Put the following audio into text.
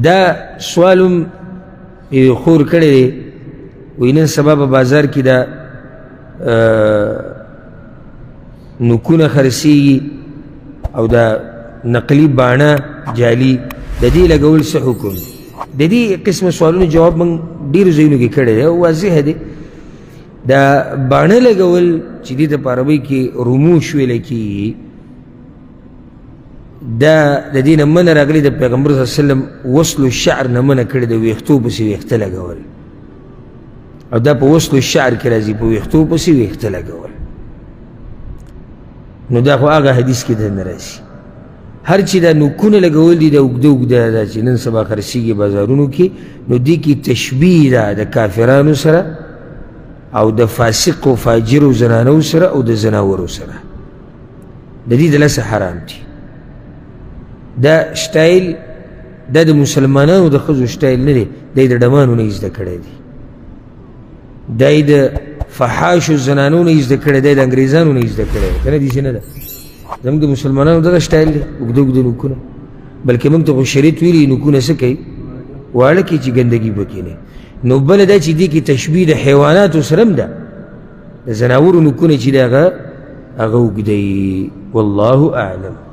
دا سوالم خور کړی دی وایي نن سبا په بازار کې دا نوکونه خرڅېږي او دا نقلي باڼه جالي د دې لګول څه حکم د دې قسمه سوالونو جواب موږ ډېرو ځایونو کې کړی دی او واضحه دی دا باڼه لګول چې دې ته په عربۍ کې رموش ویلی کېږي دا د دې نه منع راغلې د پیغمبر صلی الله علیه وسلم وصل الشعر نه منع کړې د ویښتو پسې ویښته لګول او دا په وصل الشعر کې راځي په ویښتو پسې ویښته لګول نو دا خو هغه حدیث کې دننه راځي هر چې دا نوکونه لګول دي دا اوږده اوږده دا چې نن سبا خرڅېږي بازارونو کې نو دې کې تشبیه ده د کافرانو سره او د فاسق و فاجرو زنانو سره او د زناورو سره د دې دلاسه حرام دي دا شټایل دا د مسلمانانو د ښځو شټایل نه دی دا یې د ډمانو نه یې زده کړی دی دا یې د فحاشو زنانو نه یې زده کړی دی د انګریزانو نه یې زده کړی دی که نه داسې نه ده زموږ د مسلمانانو دغه شټایل دی اوږده اوږده نوکونه بلکې موږ ته خو شریعت ویلي نوکونه څه کوي واړه کړي چې ګندګي پکې نه نو بله دا چې دې کې تشبیه د حیواناتو سره هم ده د زناورو نوکونه چې دی هغه اوږده والله اعلم